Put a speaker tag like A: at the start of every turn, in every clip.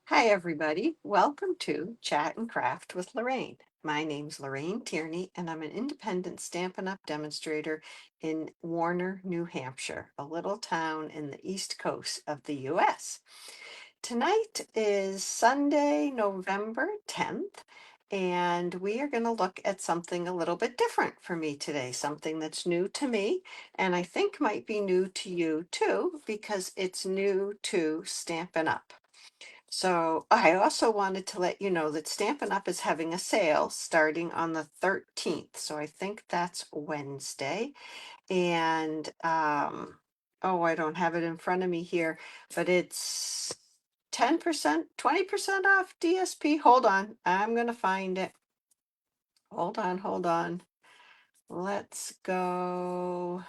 A: Hi, everybody. Welcome to Chat and Craft with Lorraine. My name's Lorraine Tierney, and I'm an independent Stampin' Up! Demonstrator in Warner, New Hampshire, a little town in the east coast of the U.S. Tonight is Sunday, November 10th, and we are going to look at something a little bit different for me today, something that's new to me, and I think might be new to you too, because it's new to Stampin' Up! So I also wanted to let you know that Stampin' Up! Is having a sale starting on the 13th. So I think that's Wednesday. And oh, I don't have it in front of me here, but it's 10%, 20% off DSP. Hold on, I'm gonna find it. Hold on. Let's go.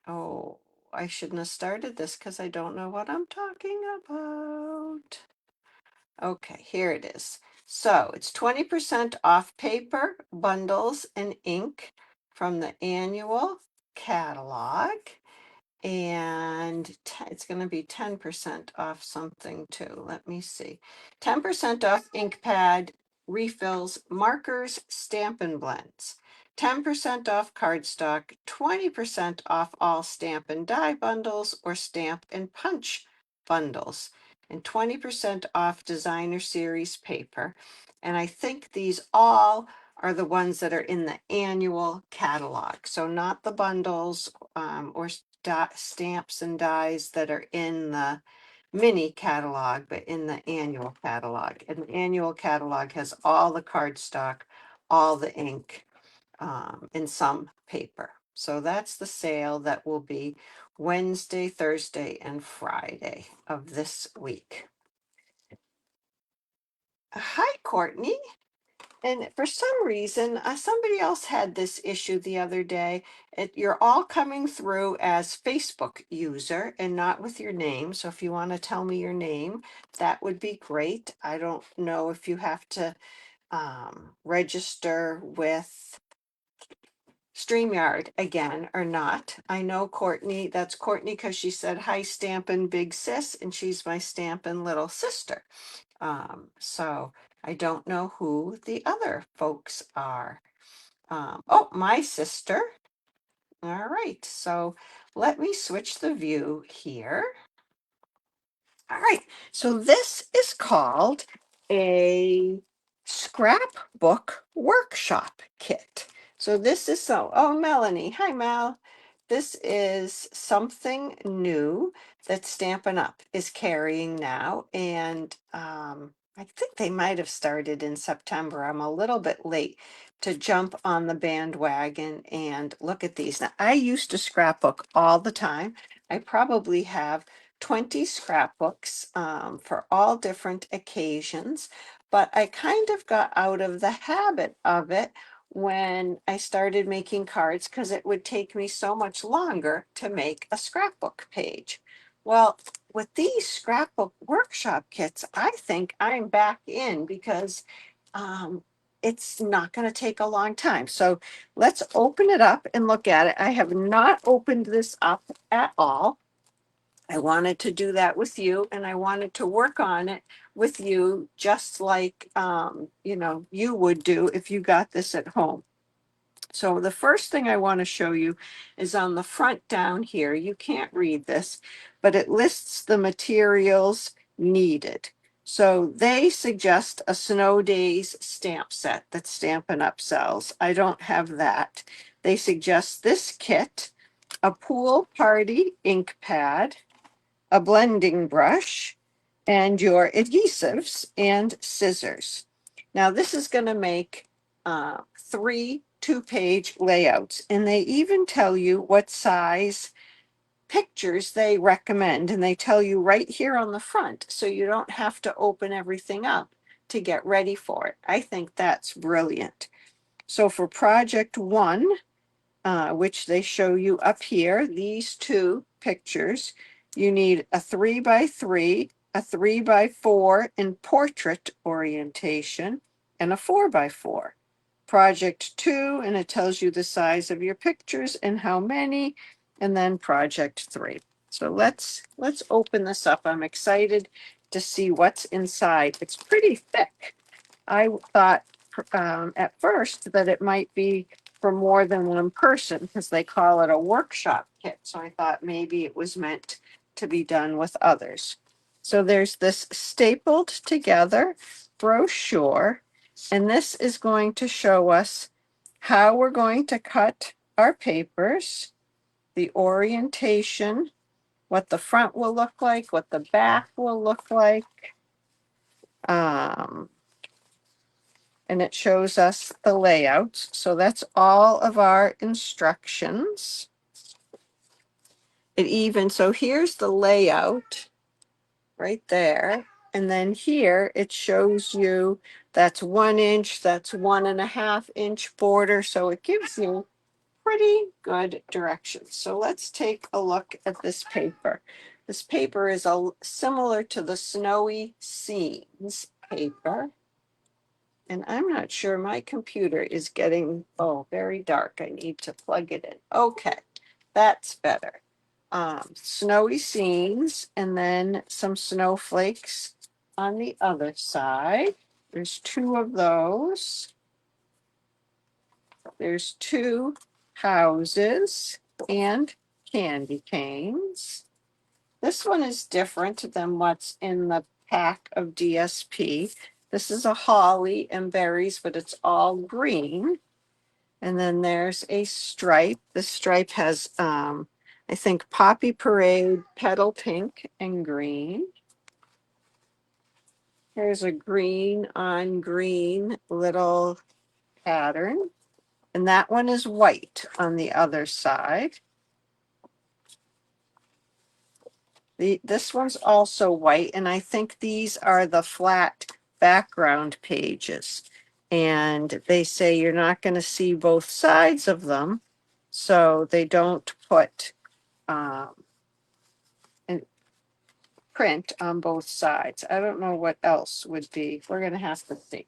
A: Oh, I shouldn't have started this because I don't know what I'm talking about. Okay, here it is. So it's 20% off paper, bundles, and ink from the annual catalog. And it's going to be 10% off something too. Let me see. 10% off ink pad, refills, markers, Stampin' Blends. 10% off cardstock, 20% off all stamp and die bundles or stamp and punch bundles, and 20% off designer series paper. And I think these all are the ones that are in the annual catalog. So not the bundles or stamps and dies that are in the mini catalog, but in the annual catalog. And the annual catalog has all the cardstock, all the ink, and some paper. So that's the sale that will be Wednesday, Thursday, and Friday of this week. Hi, Courtney. And for some reason, somebody else had this issue the other day. You're all coming through as Facebook user and not with your name. So if you want to tell me your name, that would be great. I don't know if you have to register with StreamYard again or not. I know Courtney, that's Courtney because she said, hi, Stampin' Big Sis, and she's my Stampin' Little Sister. So I don't know who the other folks are. Oh, my sister. All right, so let me switch the view here. All right, so this is called a scrapbook workshop kit. So this is oh, Melanie, hi Mel. This is something new that Stampin' Up! Is carrying now. And I think they might have started in September. I'm a little bit late to jump on the bandwagon and look at these. Now, I used to scrapbook all the time. I probably have 20 scrapbooks for all different occasions, but I kind of got out of the habit of it when I started making cards because it would take me so much longer to make a scrapbook page. Well, with these scrapbook workshop kits, I think I'm back in because it's not going to take a long time. So let's open it up and look at it. I have not opened this up at all. I wanted to do that with you, and I wanted to work on it with you just like you would do if you got this at home. So the first thing I want to show you is on the front down here. You can't read this, but it lists the materials needed. So they suggest a Snow Days stamp set that Stampin' Up! Sells. I don't have that. They suggest this kit, a pool party ink pad, a blending brush, and your adhesives and scissors. Now this is going to make 3 two-page layouts, and they even tell you what size pictures they recommend, and they tell you right here on the front, so you don't have to open everything up to get ready for it. I think that's brilliant. So for project 1, which they show you up here, these 2 pictures, you need a 3x3, a 3x4 in portrait orientation, and a 4x4. Project 2, and it tells you the size of your pictures and how many, and then project 3. So let's open this up. I'm excited to see what's inside. It's pretty thick. I thought at first that it might be for more than one person because they call it a workshop kit. So I thought maybe it was meant to be done with others. So there's this stapled together brochure, and this is going to show us how we're going to cut our papers, the orientation, what the front will look like, what the back will look like. Um, and it shows us the layouts. So that's all of our instructions. It even, so here's the layout right there. And then here it shows you that's 1 inch, that's 1.5 inch border. So it gives you pretty good directions. So let's take a look at this paper. This paper is similar to the Snowy Scenes paper. And I'm not sure my computer is getting, oh, very dark. I need to plug it in. Okay, that's better. Snowy Scenes and then some snowflakes on the other side. There's 2 of those. There's 2 houses and candy canes. This one is different than what's in the pack of DSP. This is a holly and berries, but it's all green. And then there's a stripe. The stripe has, I think, Poppy Parade, petal pink, and green. Here's a green on green little pattern. And that one is white on the other side. This one's also white, and I think these are the flat background pages. And they say you're not going to see both sides of them, so they don't put and print on both sides. I don't know what else would be. We're going to have to see.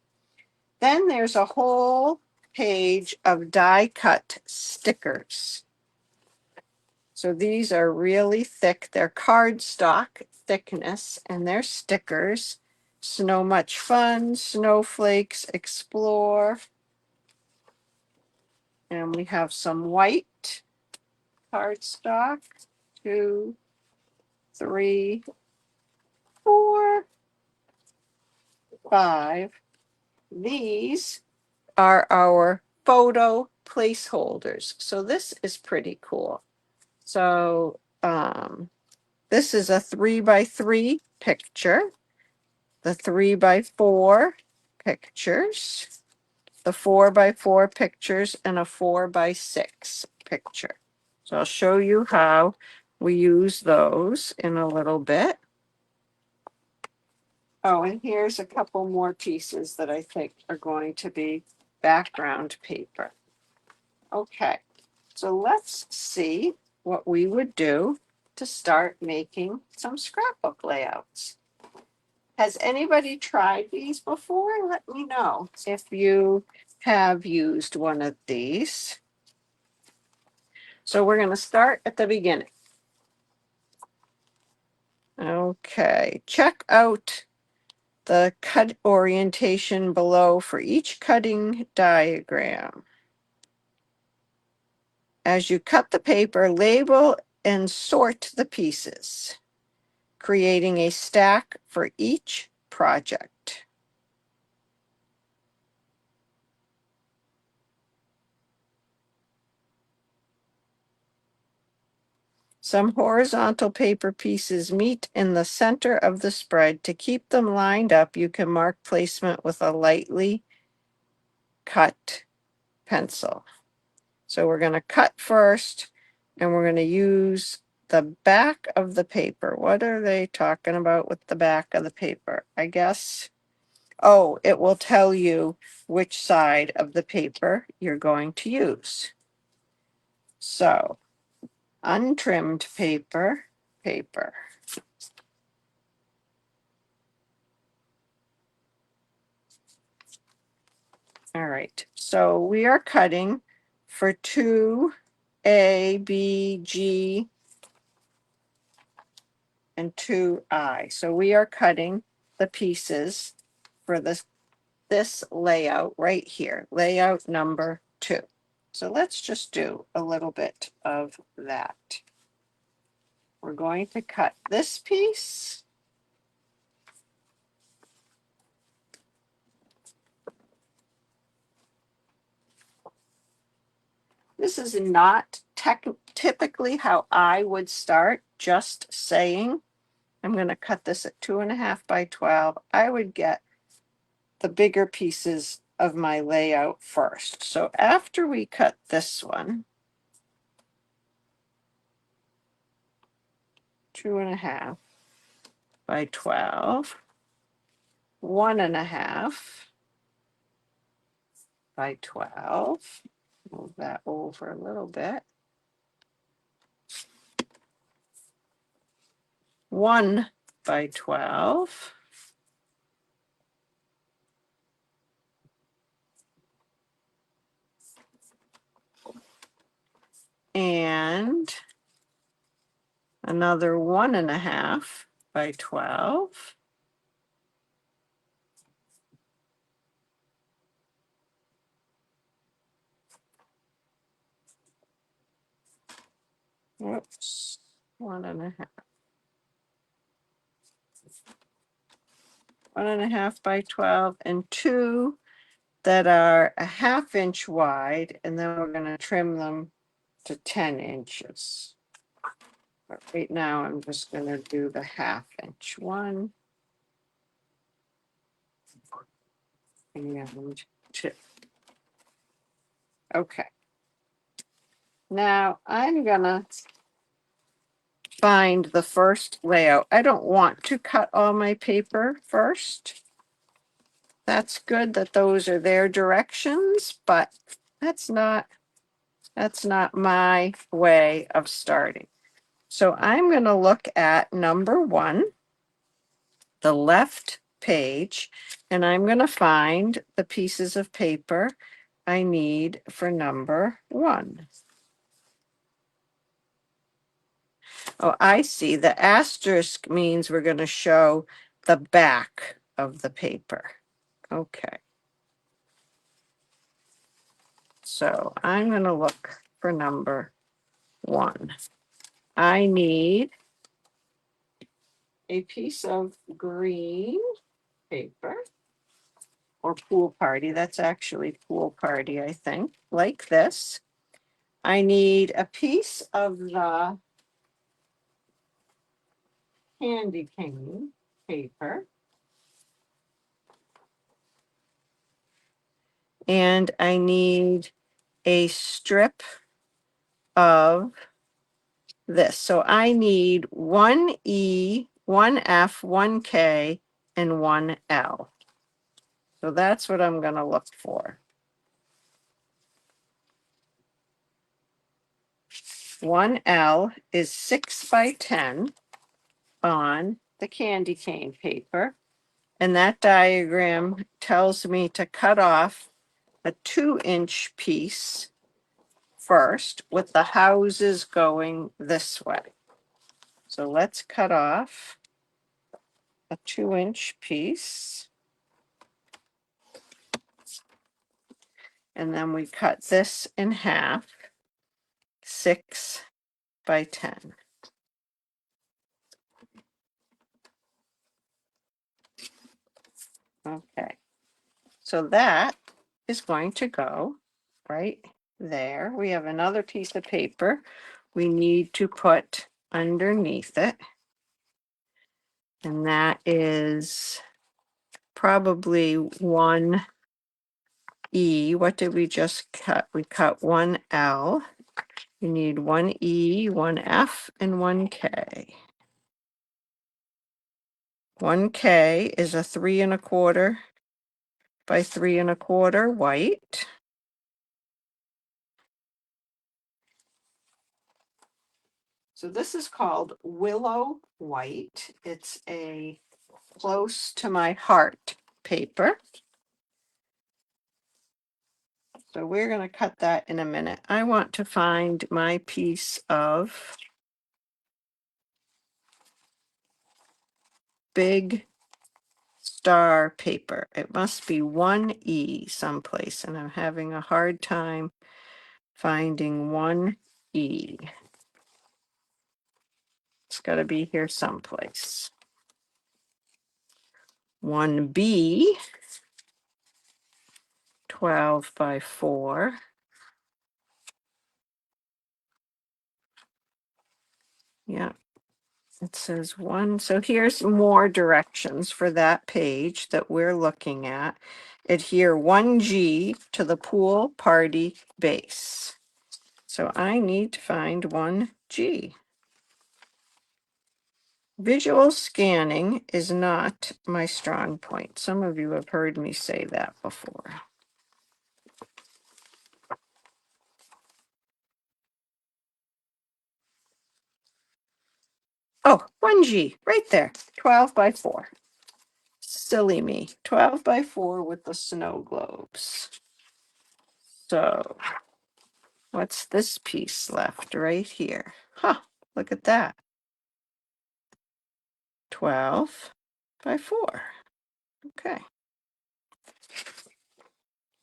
A: Then there's a whole page of die cut stickers. So these are really thick. They're cardstock thickness, and they're stickers. Snow Much Fun, Snowflakes, Explore. And we have some white cardstock. 2, 3, 4, 5. These are our photo placeholders. So this is pretty cool. So this is a 3x3 picture. The 3x4 pictures, the 4x4 pictures, and a 4x6 picture. So I'll show you how we use those in a little bit. Oh, and here's a couple more pieces that I think are going to be background paper. Okay, so let's see what we would do to start making some scrapbook layouts. Has anybody tried these before? Let me know if you have used one of these. So we're going to start at the beginning. Okay, check out the cut orientation below for each cutting diagram. As you cut the paper, label and sort the pieces, creating a stack for each project. Some horizontal paper pieces meet in the center of the spread. To keep them lined up, you can mark placement with a lightly cut pencil. So we're going to cut first, and we're going to use the back of the paper. What are they talking about with the back of the paper? I guess, oh, it will tell you which side of the paper you're going to use. So, untrimmed paper. All right, so we are cutting for 2 A, B, G, and 2I. So we are cutting the pieces for this layout right here, layout number 2. So let's just do a little bit of that. We're going to cut this piece. This is not typically how I would start, just saying. I'm going to cut this at 2.5 by 12. I would get the bigger pieces of my layout first. So after we cut this one, 2.5 by 12, 1.5 by 12. Move that over a little bit. 1 by 12. And another 1.5 by 12. Whoops, 1.5. 1.5 by 12 and 2 that are a 1/2 inch wide, and then we're going to trim them to 10 inches. But right now I'm just going to do the 1/2 inch one and 2. Okay. Now I'm going to find the first layout. I don't want to cut all my paper first. That's good that those are their directions, but that's not my way of starting. So I'm going to look at number 1, the left page, and I'm going to find the pieces of paper I need for number 1. Oh, I see. The asterisk means we're going to show the back of the paper. Okay. So I'm going to look for number 1. I need a piece of green paper or pool party. That's actually pool party, I think, like this. I need a piece of the candy cane paper. And I need a strip of this. So I need 1E, 1F, 1K, and 1L. So that's what I'm going to look for. 1L is 6 by 10 on the candy cane paper. And that diagram tells me to cut off a 2-inch piece first with the houses going this way. So let's cut off a 2-inch piece. And then we cut this in half, 6 by 10. Okay, so that is going to go right there. We have another piece of paper we need to put underneath it. And that is probably 1E. What did we just cut? We cut 1L. You need 1E, 1F, and 1K. 1K is a 3 1/4 by 3 1/4 white. So this is called Willow White. It's a close to my heart paper. So we're going to cut that in a minute. I want to find my piece of big star paper. It must be 1E someplace, and I'm having a hard time finding 1E. It's got to be here someplace. 1B, 12 by 4. Yeah, it says 1. So here's more directions for that page that we're looking at. Adhere 1G to the pool party base. So I need to find 1G. Visual scanning is not my strong point. Some of you have heard me say that before. Oh, 1G, right there, 12 by 4. Silly me, 12 by 4 with the snow globes. So what's this piece left right here? Huh, look at that. 12 by 4. Okay.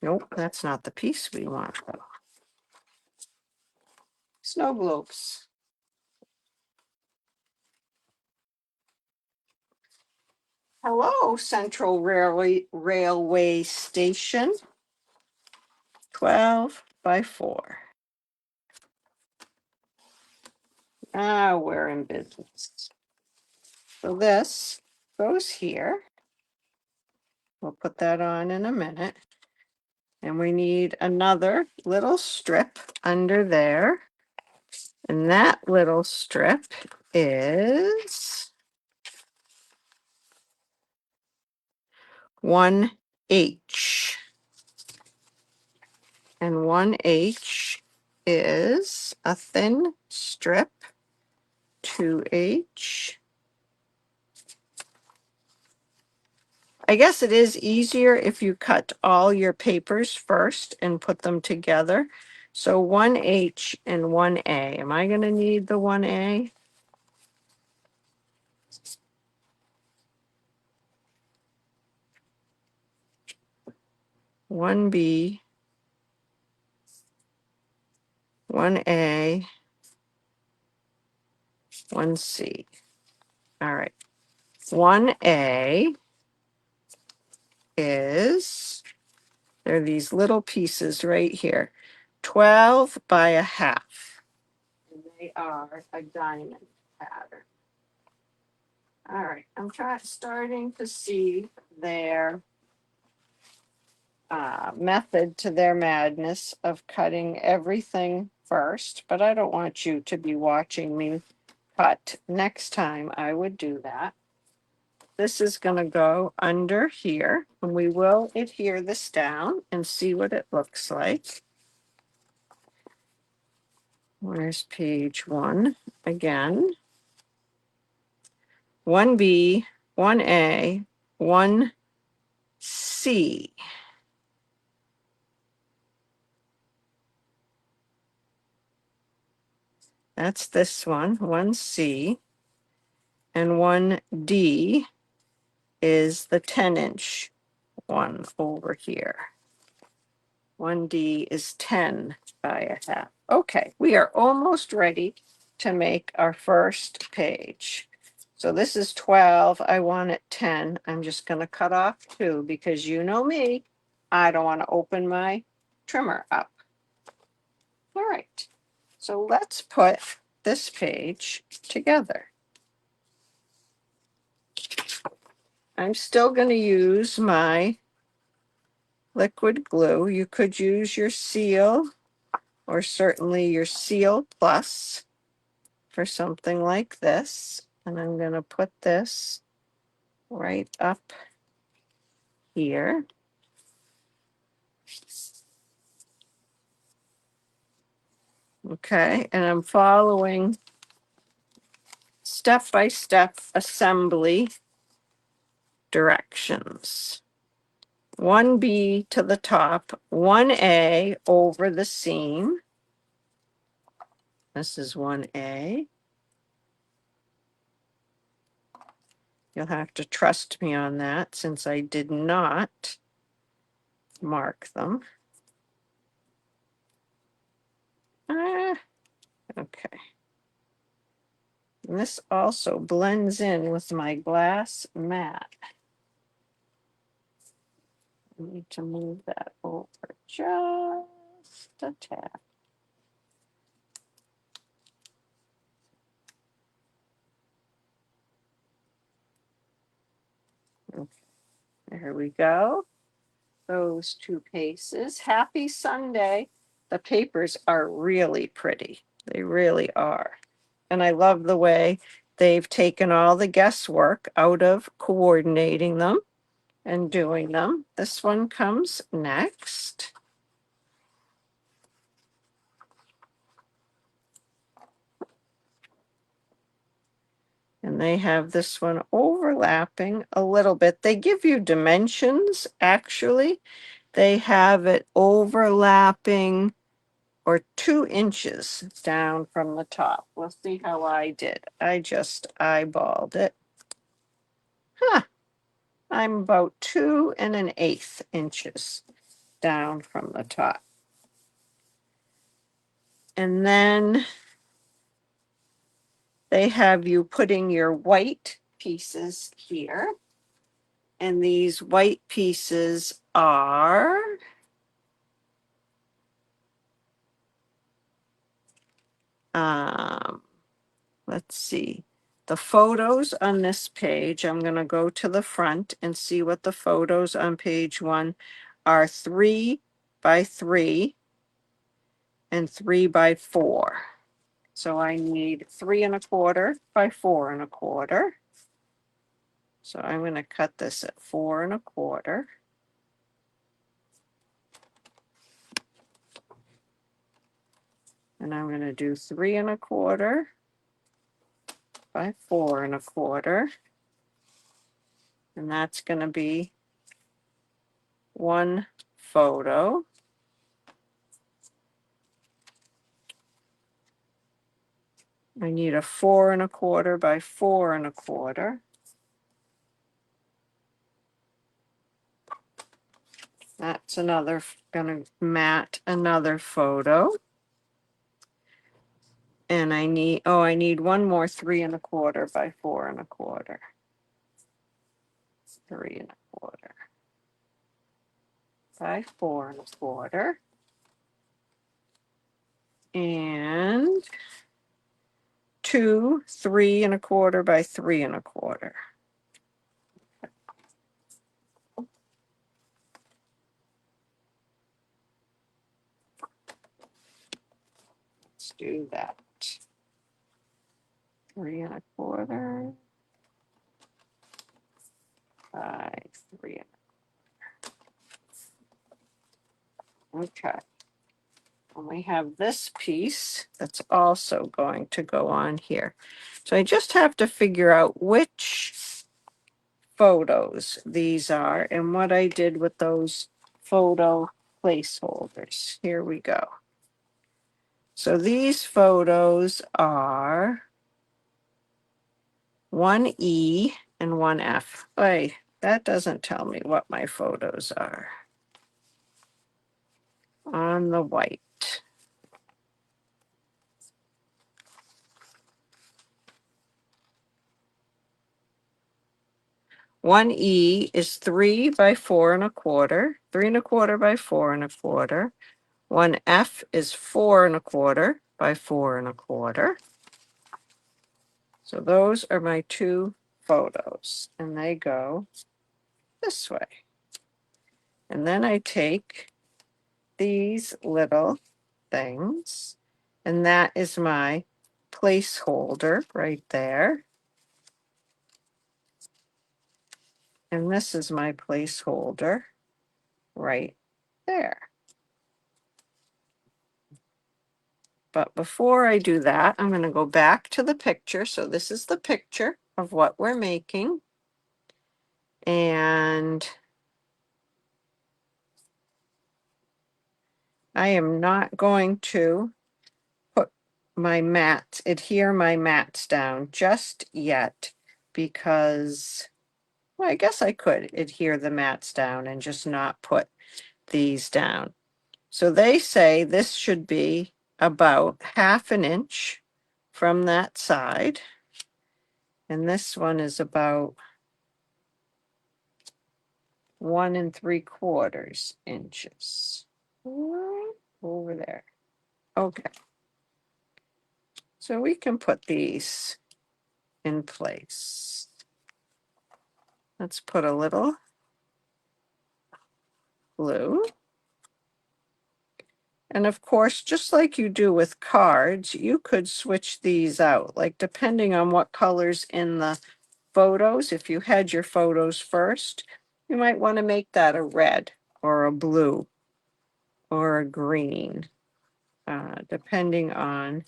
A: Nope, that's not the piece we want though. Snow globes. Hello, Central Railway Station. 12 by 4. Ah, we're in business. So this goes here. We'll put that on in a minute. And we need another little strip under there. And that little strip is 1H. And 1H is a thin strip. 2H. I guess it is easier if you cut all your papers first and put them together. So 1H and 1A. Am I going to need the 1A? One B, 1A, 1C. All right. 1A is, there are these little pieces right here, 12 by a half. And they are a diamond pattern. All right, I'm starting to see their method to their madness of cutting everything first, but I don't want you to be watching me cut. Next time I would do that. This is going to go under here, and we will adhere this down and see what it looks like. Where's page 1 again? 1B, 1A, 1C. That's this one, 1C. And 1D is the 10-inch one over here. 1D is 10 by a half. Okay, we are almost ready to make our first page. So this is 12. I want it 10. I'm just going to cut off 2 because you know me. I don't want to open my trimmer up. All right. So let's put this page together. I'm still going to use my liquid glue. You could use your seal or certainly your Seal Plus for something like this. And I'm going to put this right up here. Okay, and I'm following step-by-step assembly directions. 1B to the top, 1A over the seam. This is 1A. You'll have to trust me on that since I did not mark them. Okay. And this also blends in with my glass mat. I need to move that over just a tad. Okay, there we go. Those two cases. Happy Sunday. The papers are really pretty. They really are. And I love the way they've taken all the guesswork out of coordinating them and doing them. This one comes next. And they have this one overlapping a little bit. They give you dimensions, actually. They have it overlapping or 2 inches down from the top. We'll see how I did. I just eyeballed it. Huh, I'm about 2 1/8 inches down from the top. And then they have you putting your white pieces here. And these white pieces are let's see, the photos on this page. I'm going to go to the front and see what the photos on page 1 are. 3 by 3 and 3 by 4. So I need 3 1/4 by 4 1/4. So I'm going to cut this at 4 1/4. And I'm going to do 3 1/4 by 4 1/4. And that's going to be one photo. I need a 4 1/4 by 4 1/4. That's another, gonna mat another photo. And I need one more 3 1/4 by 4 1/4. 3 1/4 by 4 1/4. And 2 3 1/4 by 3 1/4. Let's do that. 3 1/4 by 3 1/4. Okay. And we have this piece that's also going to go on here. So I just have to figure out which photos these are and what I did with those photo placeholders. Here we go. So these photos are 1E and 1F. Hey, that doesn't tell me what my photos are on the white. 1E is 3 by 4 1/4, 3 1/4 by 4 1/4. 1F is 4 1/4 by 4 1/4. So those are my two photos, and they go this way. And then I take these little things, and that is my placeholder right there. And this is my placeholder right there. But before I do that, I'm going to go back to the picture. So this is the picture of what we're making. And I am not going to put adhere my mats down just yet because Well, I guess I could adhere the mats down and just not put these down. So they say this should be about 1/2 inch from that side. And this one is about 1 3/4 inches. Over there. Okay. So we can put these in place. Let's put a little glue. And of course, just like you do with cards, you could switch these out, like depending on what colors in the photos. If you had your photos first, you might want to make that a red or a blue or a green, depending on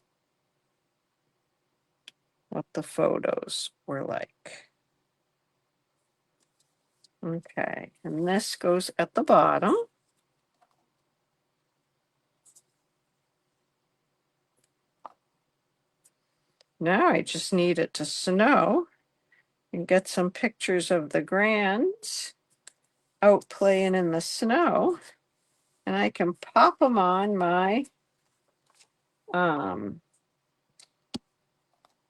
A: what the photos were like. Okay, and this goes at the bottom. Now I just need it to snow and get some pictures of the grands out playing in the snow. And I can pop them on um,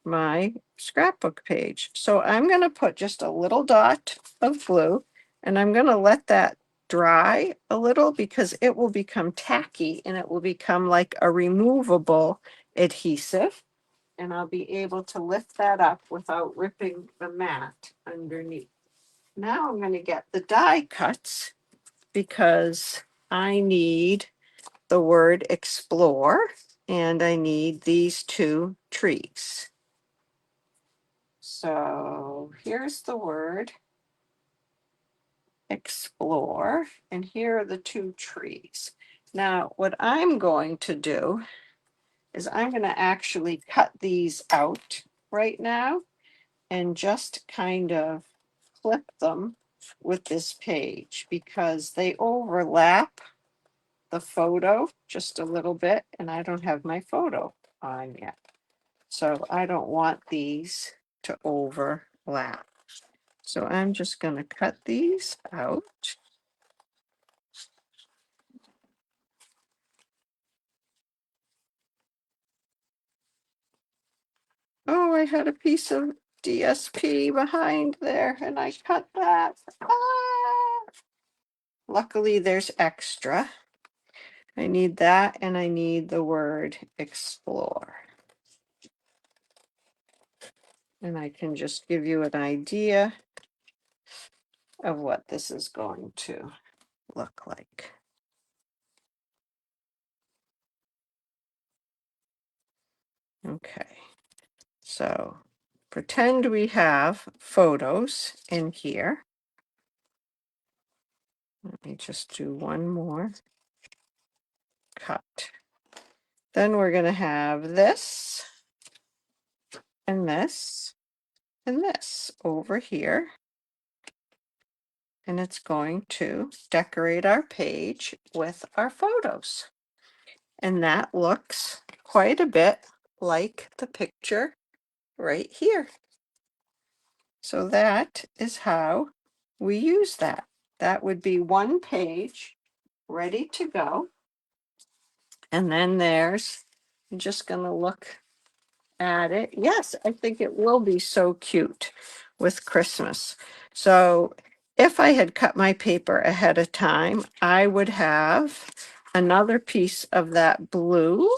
A: my scrapbook page. So I'm going to put just a little dot of glue and I'm going to let that dry a little because it will become tacky and it will become like a removable adhesive. And I'll be able to lift that up without ripping the mat underneath. Now I'm going to get the die cuts because I need the word explore and I need these 2 trees. So here's the word explore, and here are the 2 trees. Now, what I'm going to do is I'm going to actually cut these out right now and just kind of clip them with this page because they overlap the photo just a little bit, and I don't have my photo on yet. So I don't want these to overlap. So I'm just going to cut these out. Oh, I had a piece of DSP behind there and I cut that. Ah! Luckily, there's extra. I need that and I need the word explore. And I can just give you an idea of what this is going to look like. Okay, so pretend we have photos in here. Let me just do one more cut. Then we're going to have this and this and this over here. And it's going to decorate our page with our photos. And that looks quite a bit like the picture right here. So that is how we use that. That would be one page ready to go. And then there's, I'm just going to look at it. Yes, I think it will be so cute with Christmas. So if I had cut my paper ahead of time, I would have another piece of that blue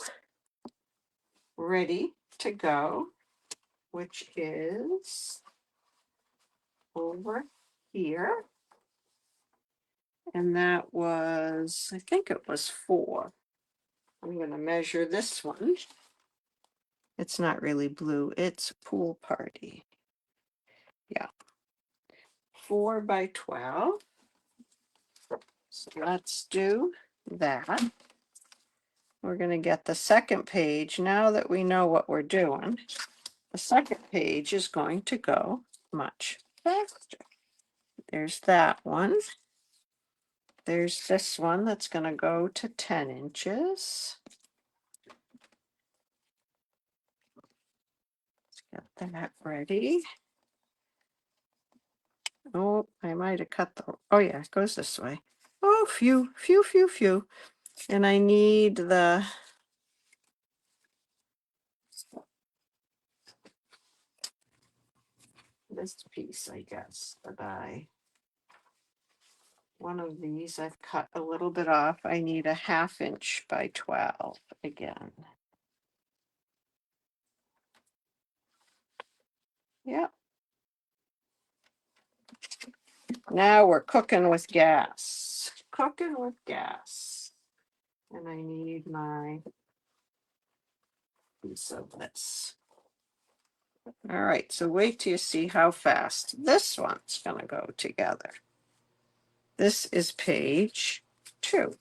A: ready to go, which is over here. And that was, I think it was 4. I'm going to measure this one. It's not really blue, it's pool party. Yeah. 4 by 12. So let's do that. We're going to get the second page. Now that we know what we're doing, the second page is going to go much faster. There's that one. There's this one that's going to go to 10 inches. Let's get that ready. Oh, I might have cut the, oh yeah, it goes this way. Oh, phew, phew, phew, phew. And I need this piece, I guess, one of these I've cut a little bit off. I need a 1/2 inch by 12 again. Yep. Now we're cooking with gas. Cooking with gas. And I need my piece of this. All right, so wait till you see how fast this one's gonna go together. This is page 2.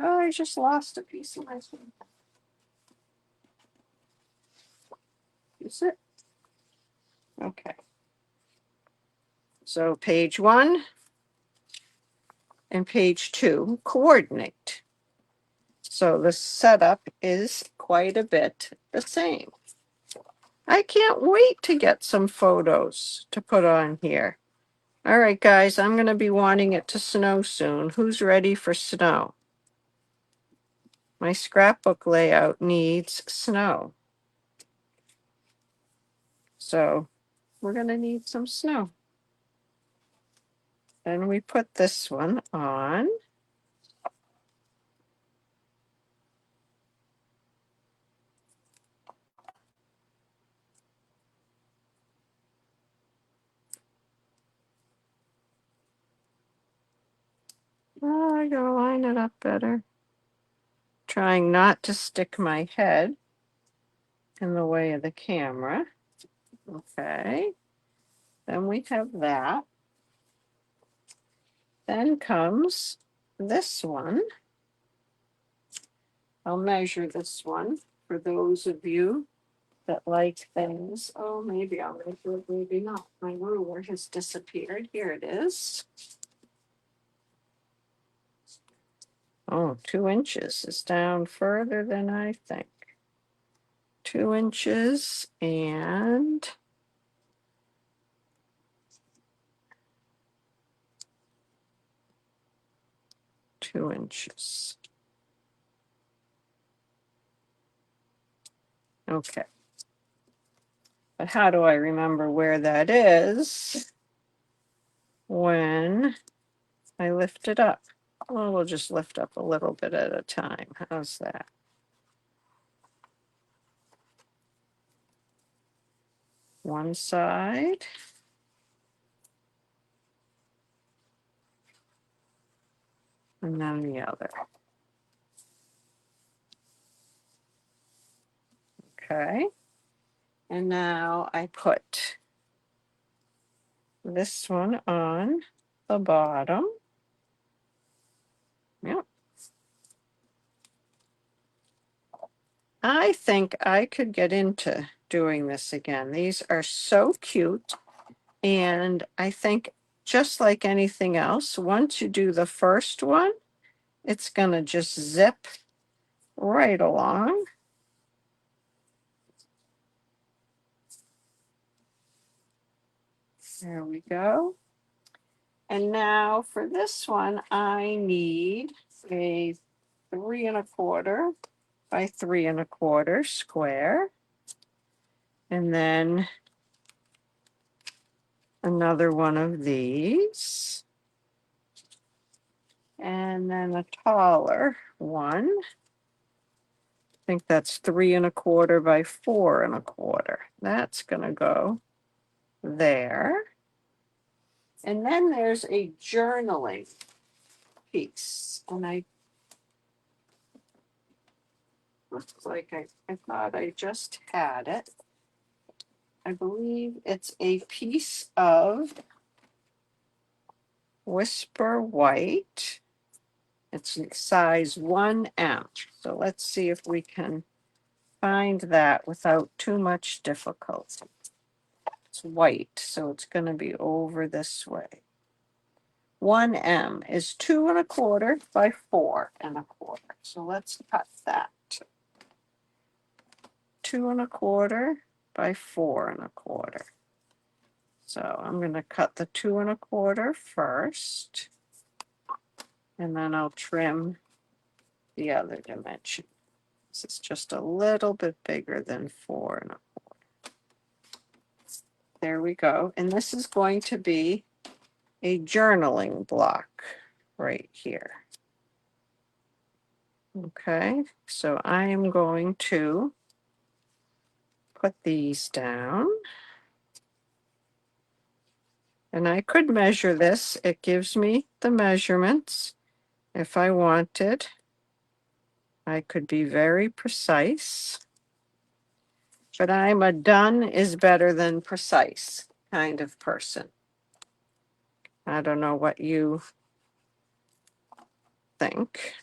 A: Oh, I just lost a piece of my thing. Is it? Okay. So page 1 and page 2 coordinate. So the setup is quite a bit the same. I can't wait to get some photos to put on here. All right, guys, I'm going to be wanting it to snow soon. Who's ready for snow? My scrapbook layout needs snow. So we're going to need some snow. Then we put this one on. Oh, I gotta line it up better. Trying not to stick my head in the way of the camera. Okay. Then we have that. Then comes this one. I'll measure this one for those of you that like things. Oh, maybe I'll measure it, maybe not. My ruler has disappeared. Here it is. Oh, 2 inches is down further than I think. 2 inches and 2 inches. Okay. But how do I remember where that is when I lift it up? Well, we'll just lift up a little bit at a time. How's that? One side. And then the other. Okay. And now I put this one on the bottom. Yep. I think I could get into doing this again. These are so cute. And I think just like anything else, once you do the first one, it's going to just zip right along. There we go. And now for this one, I need a 3 1/4 by 3 1/4 square. And then another one of these. And then a taller one. I think that's 3 1/4 by 4 1/4. That's going to go there. And then there's a journaling piece. And I looks like I thought I just had it. I believe it's a piece of Whisper White. It's size 1M. So let's see if we can find that without too much difficulty. It's white, so it's going to be over this way. 1M is 2 1/4 by 4 1/4. So let's cut that. 2 1/4 by 4 1/4. So I'm going to cut the 2 1/4 first, and then I'll trim the other dimension. This is just a little bit bigger than 4 1/4. There we go. And this is going to be a journaling block right here. Okay, so I am going to put these down. And I could measure this. It gives me the measurements. If I wanted, I could be very precise. But I'm a done is better than precise kind of person. I don't know what you think.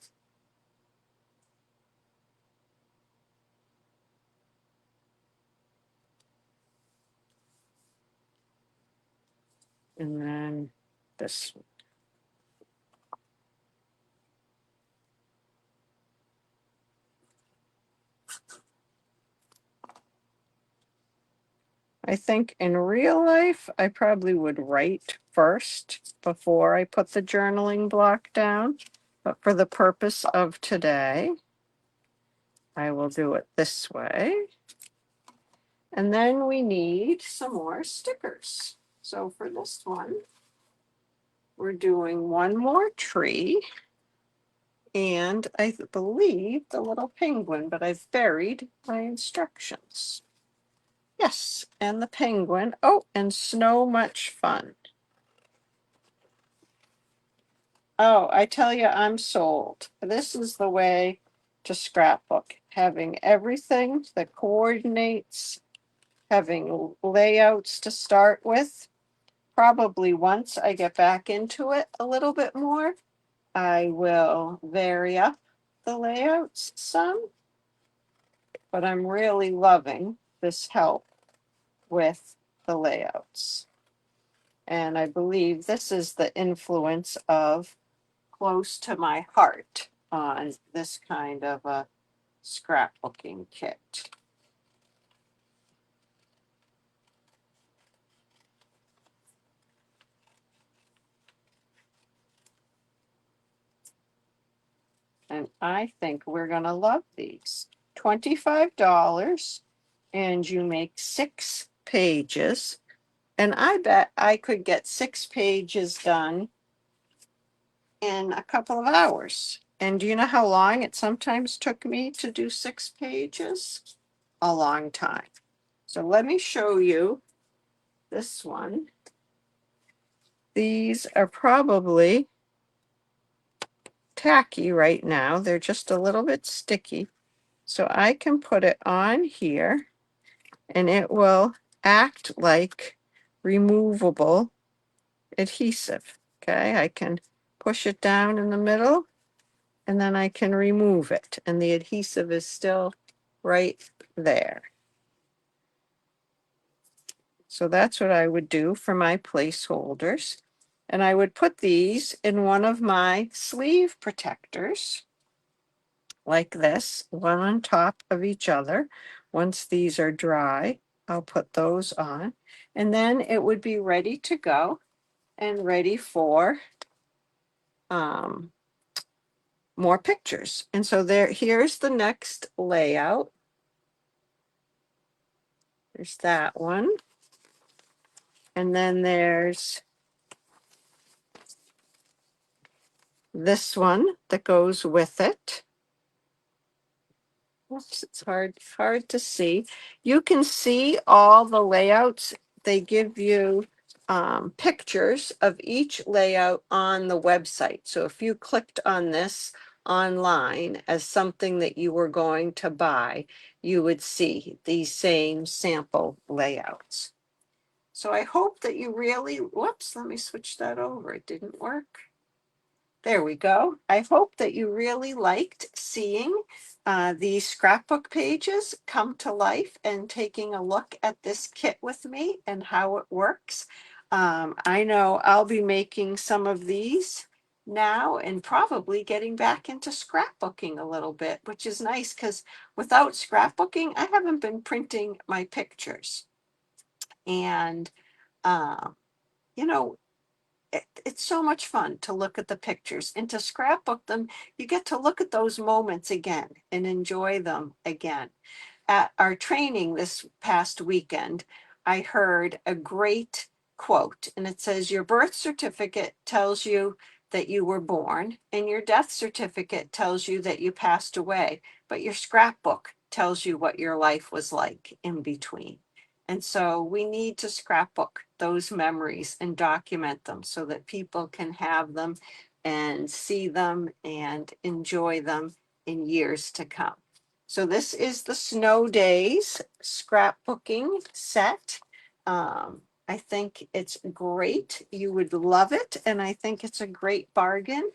A: And then this. I think in real life, I probably would write first before I put the journaling block down. But for the purpose of today, I will do it this way. And then we need some more stickers. So for this one, we're doing one more tree. And I believe the little penguin, but I've buried my instructions. Yes, and the penguin. Oh, and snow much fun. Oh, I tell you, I'm sold. This is the way to scrapbook. Having everything that coordinates, having layouts to start with. Probably once I get back into it a little bit more, I will vary up the layouts some. But I'm really loving this help with the layouts. And I believe this is the influence of close to my heart on this kind of a scrapbooking kit. And I think we're going to love these. $25, and you make 6 pages. And I bet I could get 6 pages done in a couple of hours. And do you know how long it sometimes took me to do 6 pages? A long time. So let me show you this one. These are probably tacky right now. They're just a little bit sticky. So I can put it on here and it will act like removable adhesive. Okay, I can push it down in the middle and then I can remove it and the adhesive is still right there. So that's what I would do for my placeholders. And I would put these in one of my sleeve protectors like this, one on top of each other. Once these are dry, I'll put those on. And then it would be ready to go and ready for more pictures. And so here's the next layout. There's that one. And then there's this one that goes with it. Oops, it's hard to see. You can see all the layouts. They give you pictures of each layout on the website. So if you clicked on this online as something that you were going to buy, you would see these same sample layouts. So I hope that you really, whoops, let me switch that over. It didn't work. There we go. I hope that you really liked seeing these scrapbook pages come to life and taking a look at this kit with me and how it works. I know I'll be making some of these now and probably getting back into scrapbooking a little bit, which is nice because without scrapbooking, I haven't been printing my pictures. And Um, you know, it's so much fun to look at the pictures and to scrapbook them. You get to look at those moments again and enjoy them again. At our training this past weekend, I heard a great quote, and it says, your birth certificate tells you that you were born, and your death certificate tells you that you passed away, but your scrapbook tells you what your life was like in between. And so we need to scrapbook those memories and document them so that people can have them and see them and enjoy them in years to come. So this is the Snow Days scrapbooking set. I think it's great. You would love it, and I think it's a great bargain.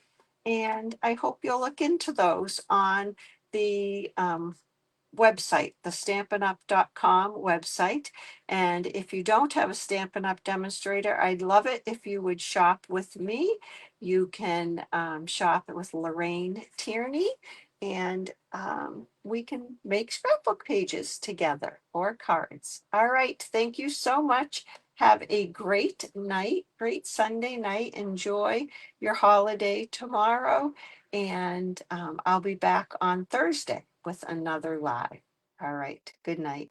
A: And I hope you'll look into those on the website, the stampinup.com website. And if you don't have a Stampin' Up! Demonstrator, I'd love it if you would shop with me. You can shop with Lorraine Tierney, and we can make scrapbook pages together or cards. All right, thank you so much. Have a great night, great Sunday night. Enjoy your holiday tomorrow. And I'll be back on Thursday with another live. All right. Good night.